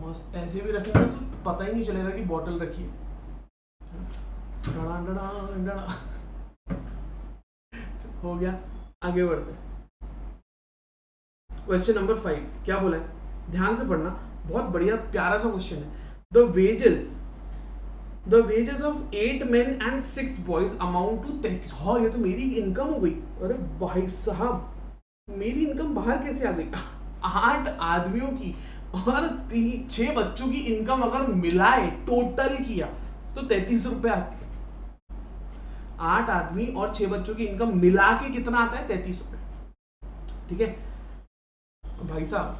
[SPEAKER 1] मस्त ऐसे भी रखेंगे तो पता ही नहीं चलेगा कि बॉटल रखी है। डड़ा डड़ा डड़ा हो गया, आगे बढ़ते। क्वेश्चन नंबर 5 क्या बोला है, ध्यान से पढ़ना, बहुत बढ़िया प्यारा सा क्वेश्चन है। The wages of 8 men and 6 boys amount to 33। हाँ, ये तो मेरी इनकम हो गई। अरे भाई साहब, मेरी इनकम बाहर कैसे आ गई। 8 आदमियों की और 6 बच्चों की इनकम अगर मिलाए, टोटल किया तो 33 रुपए आती है। 8 आदमी और 6 बच्चों की इनकम मिला के कितना आता है, 33 रुपए। ठीक है भाई साहब,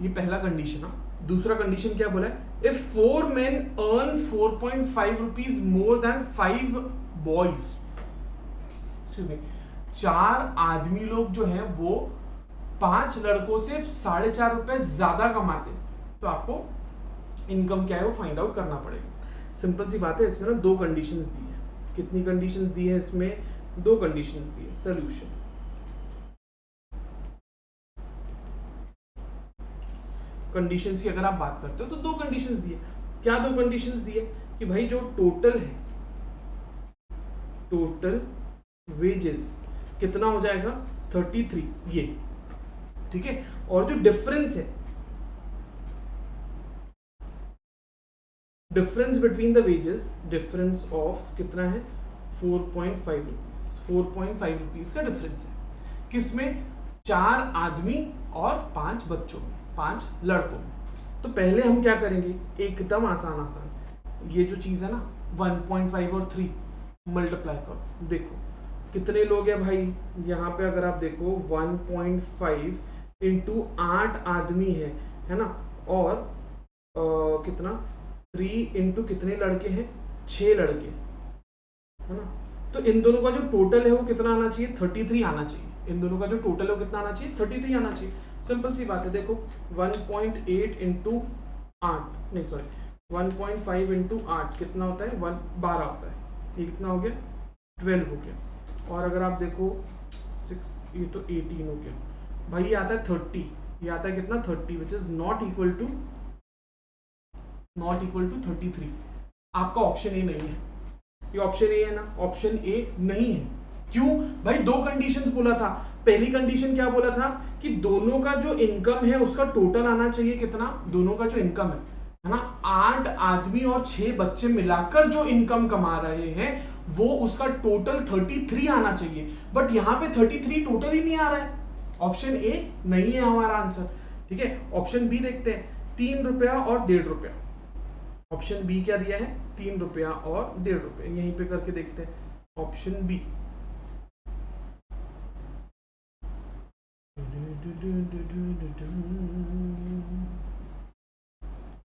[SPEAKER 1] ये पहला कंडीशन है। दूसरा कंडीशन क्या बोला है, if 4 men earn 4.5 rupees more than 5 boys। 4 आदमी लोग जो हैं वो 5 लड़कों से 4.5 रुपए ज्यादा कमाते हैं, तो आपको इनकम क्या है वो फाइंड आउट करना पड़ेगा। सिंपल सी बात है, इसमें ना 2 कंडीशंस दी है। कितनी कंडीशंस दी है इसमें, 2 कंडीशंस दी है। सोल्यूशन, कंडीशंस की अगर आप बात करते हो तो 2 कंडीशंस दी है। क्या 2 कंडीशंस दी है कि भाई जो टोटल है, टोटल वेजेस कितना हो जाएगा, 33, ये ठीक है। और जो डिफरेंस है, difference between the wages, difference of कितना है, 4.5 रुपीज। 4.5 रुपीज का डिफरेंस है किसमें, 4 आदमी और 5 बच्चों में, 5 लड़कों में। तो पहले हम क्या करेंगे, एकदम आसान, ये जो चीज है ना 1.5 और 3 मल्टीप्लाई करो। देखो कितने लोग हैं भाई, यहाँ पे अगर आप देखो 1.5 × 8 आदमी है ना, और कितना 3 × कितने लड़के हैं, 6 लड़के, है ना। तो इन दोनों का जो टोटल है वो कितना आना चाहिए, 33 आना चाहिए। इन दोनों का जो टोटल है वो कितना आना चाहिए, 33 आना चाहिए। सिंपल सी बात है, देखो 1.8 × 8 नहीं सॉरी 1.5 × 8 कितना होता है, 12 होता है। ये कितना हो गया, 12 हो गया। और अगर आप देखो 6, ये तो 18 हो गया भाई। ये आता है 30, ये आता है कितना, 30, which is not equal to 33। आपका ऑप्शन ए नहीं है, ये ऑप्शन ए है ना, ऑप्शन ए नहीं है। क्यों भाई, 2 कंडीशंस बोला था। पहली कंडीशन क्या बोला था कि दोनों का जो इनकम है उसका टोटल आना चाहिए कितना, दोनों का जो इनकम है ना, 8 आदमी और 6 बच्चे मिलाकर जो इनकम कमा रहे हैं वो उसका टोटल 33 आना चाहिए, बट यहाँ पे 33 टोटल ही नहीं आ रहा है। ऑप्शन ए नहीं है हमारा आंसर। ठीक है, ऑप्शन बी देखते हैं, 3 रुपया और 1.5 रुपया। ऑप्शन बी क्या दिया है, 3 रुपया और 1.5 रुपया। यहीं पे करके देखते हैं, ऑप्शन बी।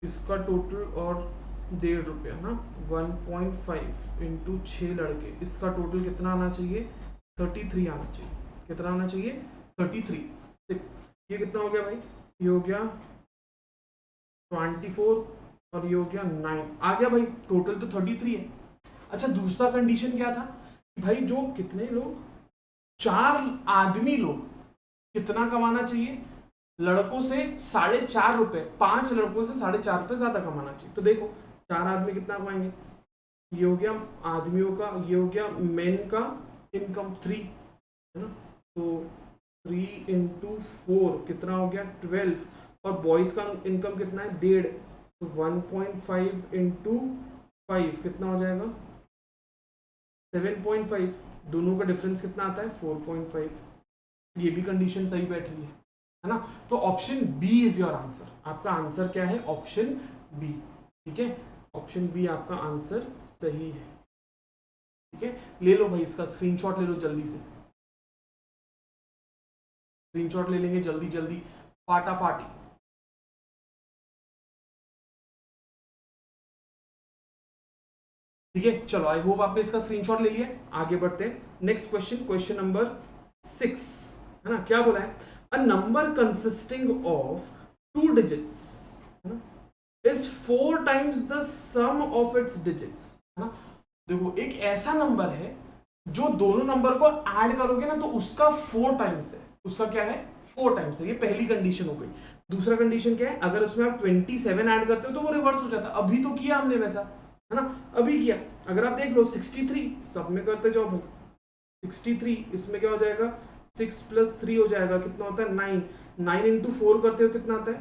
[SPEAKER 1] इसका टोटल और 1.5 रुपया ना, 1.5 इंटू 6 लड़के, इसका टोटल कितना आना चाहिए, 33 आना चाहिए। कितना आना चाहिए, 33। ये कितना हो गया भाई, ये हो गया 24 और ये हो गया 9, आ गया भाई, टोटल तो 33 है। अच्छा, दूसरा कंडीशन क्या था भाई, जो कितने लोग, 4 आदमी लोग कितना कमाना चाहिए, लड़कों से 4.5 रुपए, 5 लड़कों से 4.5 रुपए ज्यादा कमाना चाहिए। तो देखो 4 आदमी कितना कमाएंगे, ये हो गया आदमियों का, ये हो गया मेन का इनकम 3 है ना, तो 3 इंटू 4 कितना हो गया 12, और बॉयज का इनकम कितना है 1.5, तो 1.5 इंटू 5 कितना हो जाएगा 7.5, दोनों का डिफरेंस कितना आता है 4.5। ये भी कंडीशन सही बैठ रही है ना, तो option B is your answer. आपका आंसर क्या है, ऑप्शन बी। ठीक है, ऑप्शन बी आपका आंसर सही है। ठीक है, ले लो भाई, इसका स्क्रीनशॉट ले लो जल्दी से, स्क्रीनशॉट ले लेंगे जल्दी जल्दी, फाटाफाटी। ठीक है, चलो आई होप आपने इसका स्क्रीनशॉट ले लिया। आगे बढ़ते हैं, नेक्स्ट क्वेश्चन, क्वेश्चन नंबर 6 है ना। क्या बोला है, a number consisting of 2 digits है ना is 4 times the sum of its digits है ना। देखो एक ऐसा नंबर है जो दोनों नंबर को ऐड करोगे ना तो उसका 4 टाइम्स है, उसका क्या है 4 टाइम्स है। ये पहली कंडीशन हो गई। दूसरा कंडीशन क्या है, अगर उसमें आप 27 ऐड करते हो तो वो रिवर्स हो जाता है। अभी तो किया हमने वैसा है ना, अभी किया। अगर आप देख लो 63 सब में करते जाओ भाई, 63 इसमें क्या हो जाएगा 6 + 3 हो जाएगा, कितना होता है 9, 9 इंटू 4 करते हो कितना आता है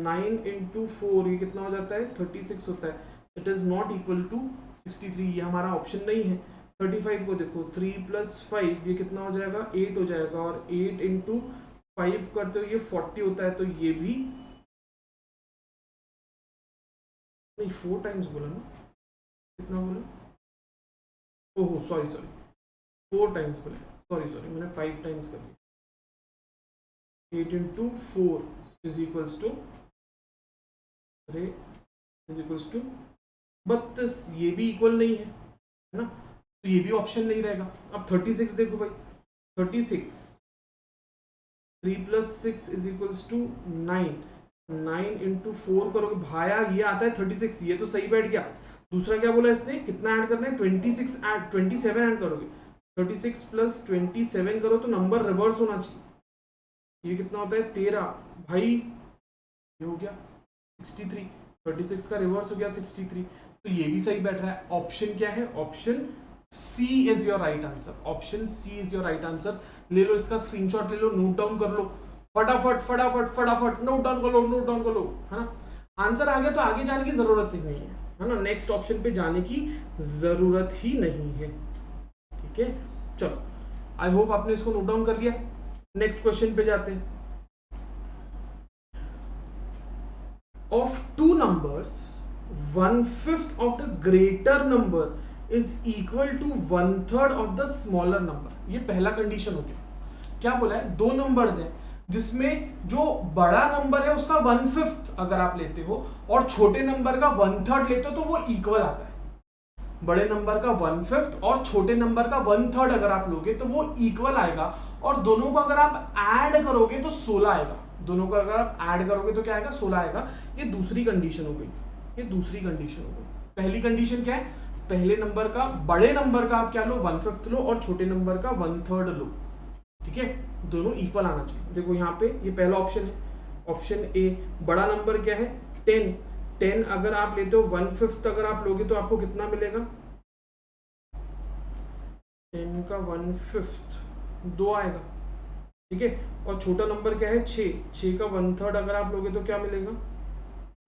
[SPEAKER 1] 9 इंटू 4, ये कितना हो जाता है 36 होता है। It is not equal to 63, ये हमारा ऑप्शन नहीं है। 35 को देखो 3 + 5 ये कितना हो जाएगा 8 हो जाएगा, और 8 इंटू 5 करते हो ये 40 होता है, तो ये भी नहीं 4 टाइम्स बोला ना, कितना बोला, ओहो सॉरी 4 टाइम्स बोले, सॉरी मैंने 5 टाइम्स कर दिया। 8 इंटू 4 इज इक्वल्स टू 32, ये भी इक्वल नहीं है ना, तो ये भी ऑप्शन नहीं रहेगा। अब 36 देखो भाई, 36 3 + 6 इज इक्वल्स टू 9, 9 इंटू 4 करोगे भाया ये आता है 36, ये तो सही बैठ गया। दूसरा क्या बोला इसने, कितना ऐड करना है 27 ऐड करोगे, 36 + 27 करो तो नंबर रिवर्स होना चाहिए, ये कितना होता है 13 भाई, ये हो गया 63, 36 का रिवर्स हो गया 63, तो ये भी सही बैठ रहा है। ऑप्शन क्या है, option C is your right answer, option C is your right answer. ले लो इसका स्क्रीनशॉट ले लो, नोट डाउन कर लो फटाफट फटाफट फटाफट, नोट डाउन कर लो है ना। आंसर आ गया तो आगे जाने की जरूरत ही नहीं है ना, नेक्स्ट ऑप्शन पे जाने की जरूरत ही नहीं है। ठीक है, चलो आई होप आपने इसको नोट डाउन कर लिया। नेक्स्ट क्वेश्चन पे जाते हैं। Of 2 numbers 1/5 of the greater number is equal to 1/3 of the smaller number। ये पहला कंडीशन हो गया। क्या बोला है, 2 नंबर्स हैं जिसमें जो बड़ा नंबर है उसका 1/5 अगर आप लेते हो और छोटे नंबर का 1/3 लेते हो तो वो इक्वल आता है। बड़े नंबर का 1/5 और छोटे नंबर का 1/3 अगर आप लोगे तो वो इक्वल आएगा, और दोनों को अगर आप ऐड करोगे तो 16 आएगा। दोनों को अगर आप ऐड करोगे तो क्या आएगा 16 आएगा। ये दूसरी कंडीशन हो गई, ये दूसरी कंडीशन हो गई। पहली कंडीशन क्या है, पहले नंबर का, बड़े नंबर का आप क्या लो 1/5 लो और छोटे नंबर का 1/3 लो। ठीक है, दोनों इक्वल आना चाहिए। देखो यहाँ पे ये पहला ऑप्शन है, ऑप्शन ए। बड़ा नंबर क्या है 10 अगर आप लेते हो 1/5 अगर आप लोगे तो आपको कितना मिलेगा 10 का 1/5 2 आएगा। ठीक है, और छोटा नंबर क्या है 6 का 1/3 अगर आप लोगे तो क्या मिलेगा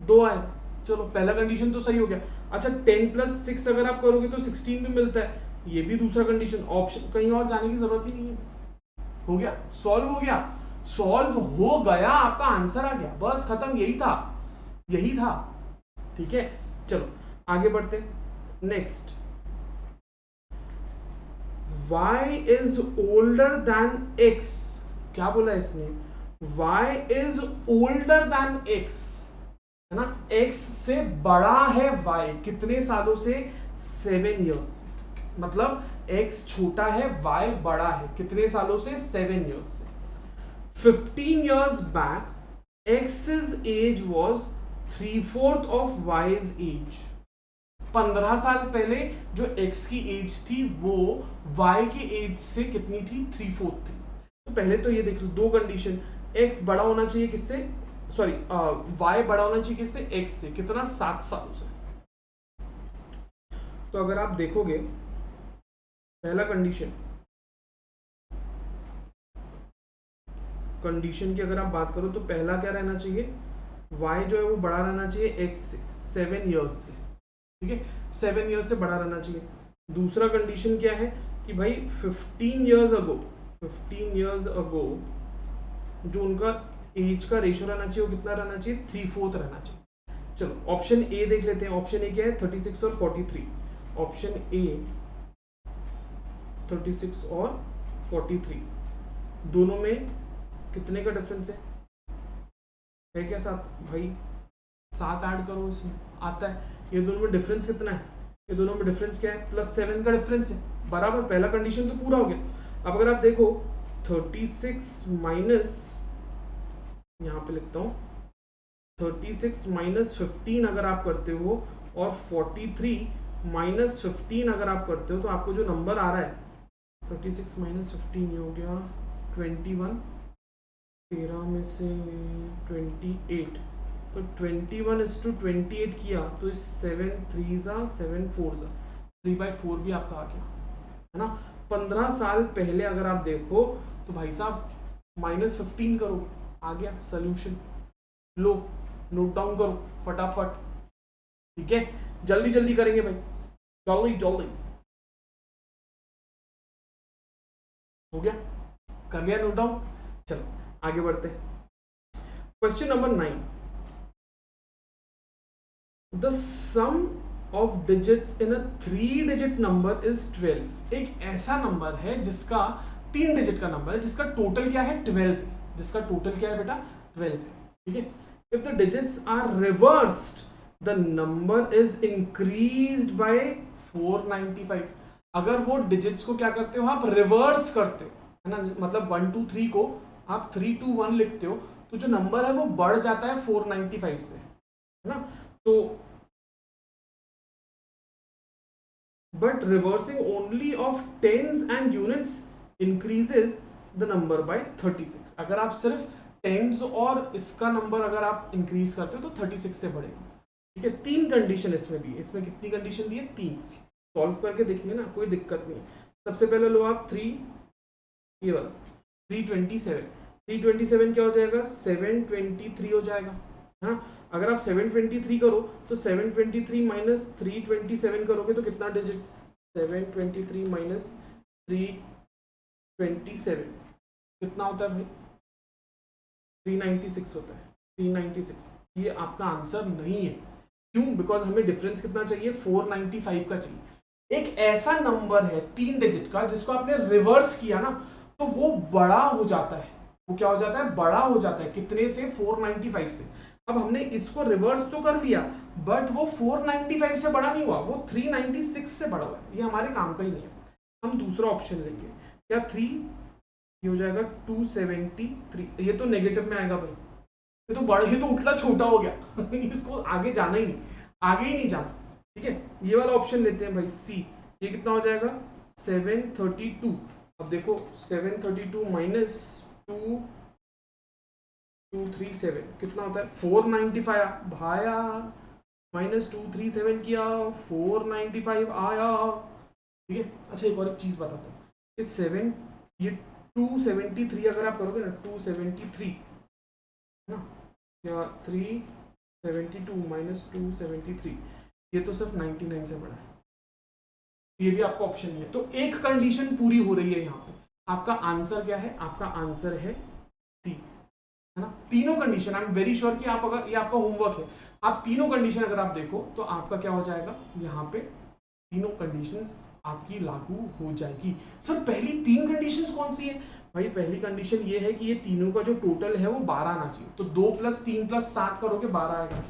[SPEAKER 1] 2 आएगा। चलो पहला कंडीशन तो सही हो गया। अच्छा 10 + 6 अगर आप करोगे तो 16 भी मिलता है, ये भी दूसरा कंडीशन, ऑप्शन कहीं और जाने की जरूरत ही नहीं है। हो गया, सॉल्व हो गया, सॉल्व हो गया, आपका आंसर आ गया, बस खत्म, यही था, यही था। ठीक है, चलो आगे बढ़ते। Next, y is older than x। क्या बोला इसने? y is older than x, है ना, x से बड़ा है y, कितने सालों से? 7 years से। मतलब x छोटा है, y बड़ा है, कितने सालों से? 7 years से। 15 years back x's age was 3/4 of y's age। 15 साल पहले जो x की एज थी वो y की एज से कितनी थी? 3/4 थी। तो पहले तो ये देख लो, दो कंडीशन, x बड़ा होना चाहिए किससे? सॉरी, y बड़ा होना चाहिए किससे? x से। कितना? 7 सालों से। तो अगर आप देखोगे पहला कंडीशन की अगर आप बात करो तो पहला क्या रहना चाहिए? y जो है वो बड़ा रहना चाहिए x से 7 ईयर्स से। ठीक है, 7 ईयर्स से बड़ा रहना चाहिए। दूसरा कंडीशन क्या है कि भाई 15 ईयर्स अगो जो उनका एज का रेशियो रहना चाहिए वो कितना रहना चाहिए? 3/4 रहना चाहिए। चलो ऑप्शन ए देख लेते हैं। ऑप्शन ए क्या है? 36 और 43। ऑप्शन ए 36 और 43, दोनों में कितने का डिफरेंस है क्या? 7 भाई, 7 ऐड करो, इसमें आता है। ये दोनों में डिफरेंस कितना है? ये दोनों में डिफरेंस क्या है? +7 का डिफरेंस है, बराबर। पहला कंडीशन तो पूरा हो गया। अब अगर आप देखो 36 माइनस, यहाँ पे लिखता हूँ 36 माइनस 15 अगर आप करते हो और 43 माइनस 15 अगर आप करते हो तो आपको जो नंबर आ रहा है 36 माइनस 15 ये हो गया 21, 13 में से 28, तो 21:28 किया तो 7 3 7 4 3/4 भी आपका आ गया, है ना। 15 साल पहले अगर आप देखो तो भाई साहब -15 करो, आ गया सोल्यूशन। लो नोट डाउन करो फटाफट, ठीक है, जल्दी जल्दी करेंगे भाई, जल्दी जल्दी। हो गया, कर लिया नोट डाउन। चलो आगे बढ़ते हैं। Question number 9, the sum of digits in a 3 digit number is 12। एक ऐसा नंबर है जिसका 3 डिजिट का नंबर है जिसका टोटल क्या है? 12 है। जिसका टोटल क्या है बेटा? 12 है, ठीक है। If the digits are reversed the number is increased by 495। अगर वो डिजिट्स को क्या करते हो? आप रिवर्स करते हो, है ना, मतलब 1 2 3 को आप 3 2 1 लिखते हो तो जो नंबर है वो बढ़ जाता है 495 से, है ना। तो but reversing only of tens and units increases the number by 36। अगर आप सिर्फ टेंस और इसका नंबर अगर आप इंक्रीज करते हो तो 36 से बढ़ेगा, ठीक है। 3 कंडीशन इसमें दी है। इसमें कितनी कंडीशन दी है? 3। सॉल्व करके देखेंगे ना, कोई दिक्कत नहीं है। सबसे पहले लो आप 3, ये वाला 327। 327 क्या हो जाएगा? 723 हो जाएगा, है ना। अगर आप 723 करो तो 723 माइनस 327 करोगे तो कितना डिजिट्स? 723 माइनस 327 कितना होता है भाई? 396 होता है, 396। ये आपका आंसर नहीं है। क्यों? बिकॉज हमें डिफरेंस कितना चाहिए? 495 का चाहिए। एक ऐसा नंबर है 3 डिजिट का जिसको आपने रिवर्स किया ना तो वो बड़ा हो जाता है। वो क्या हो जाता है? बड़ा हो जाता है। कितने से? 495 से। अब हमने इसको रिवर्स तो कर लिया बट वो 495 से बड़ा नहीं हुआ, वो 396 से बड़ा हुआ है। ये हमारे काम का ही नहीं है। हम दूसरा ऑप्शन लेंगे। क्या 3, ये हो जाएगा 273। ये तो नेगेटिव में आएगा भाई, ये तो बड़ा, ये तो उठला छोटा हो गया इसको आगे जाना ही नहीं, आगे ही नहीं जाना, ठीक है। ये वाला ऑप्शन लेते हैं भाई, सी। ये कितना हो जाएगा? 732। अब देखो 732 माइनस 237 कितना होता है? 495 भाया, माइनस 237 किया 495 आया, ठीक है। अच्छा एक और एक चीज बताता हूँ, इस 7 ये 273 अगर आप करोगे ना, 273 ना, या 372 माइनस 273, ये तो सिर्फ 99 से बड़ा है, ये भी आपका ऑप्शन नहीं है। तो एक कंडीशन पूरी हो रही है यहाँ पे। आपका आंसर क्या है? आपका आंसर है सी, है ना। तीनों condition, I am very sure कि आप, अगर ये आपका होमवर्क है, आप तीनों कंडीशन अगर आप देखो तो आपका क्या हो जाएगा, यहाँ पे तीनों कंडीशंस आपकी लागू हो जाएगी। सर पहली 3 कंडीशंस कौन सी है? भाई पहली कंडीशन ये है कि ये तीनों का जो टोटल है वो 12 आना चाहिए। तो 2 + 3 + 7 करोगे 12 आएगा,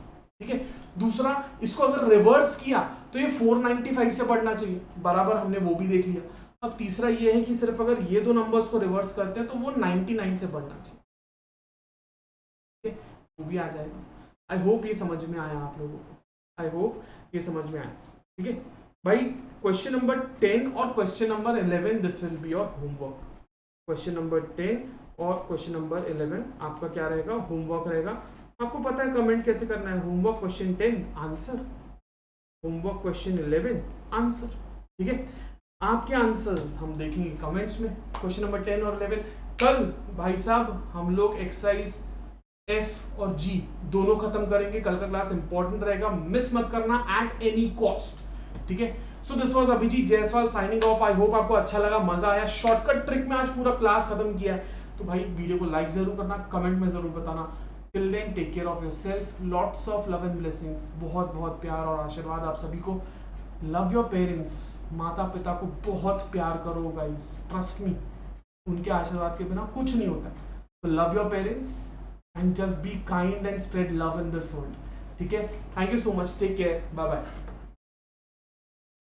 [SPEAKER 1] ठीक है। दूसरा, इसको अगर रिवर्स किया तो ये 495 से बढ़ना चाहिए, बराबर, हमने वो भी देख लिया। अब तीसरा ये है कि सिर्फ अगर ये दो नंबर्स को रिवर्स करते हैं तो वो 99 से बढ़ना चाहिए, ठीक है, वो भी आ जाएगा। आई होप ये समझ में आया आप लोगों को, आई होप ये समझ में आया, ठीक है भाई। क्वेश्चन नंबर 10 और question number 11 this will be your homework. Question number 10 और क्वेश्चन नंबर 11 आपका क्या रहेगा? होमवर्क रहेगा। आपको पता है कमेंट कैसे करना है, homework question 10 answer, homework question 11 answer, ठीक है। आपके आंसर्स हम देखेंगे कमेंट्स में, क्वेश्चन नंबर 10 और 11। कल भाई साहब हम लोग एक्सरसाइज F और G दोनों खत्म करेंगे। कल का क्लास इंपॉर्टेंट रहेगा, मिस मत करना एट एनी कॉस्ट, ठीक है। So this was Abhijeet Jaiswal signing off. I hope आपको अच्छा लगा, मजा आया। शॉर्टकट ट्रिक में आज पूरा क्लास खत्म किया है। तो भाई वीडियो को लाइक जरूर करना, कमेंट में जरूर बताना। Till then take care of yourself, lots of love and blessings, बहुत बहुत प्यार और आशीर्वाद आप सभी को। लव योर पेरेंट्स, माता पिता को बहुत प्यार करो गाइस, ट्रस्ट मी, उनके आशीर्वाद के बिना कुछ नहीं होता। तो love your parents and just be kind and spread love in this world, ठीक है। Thank you so much, take care, bye bye.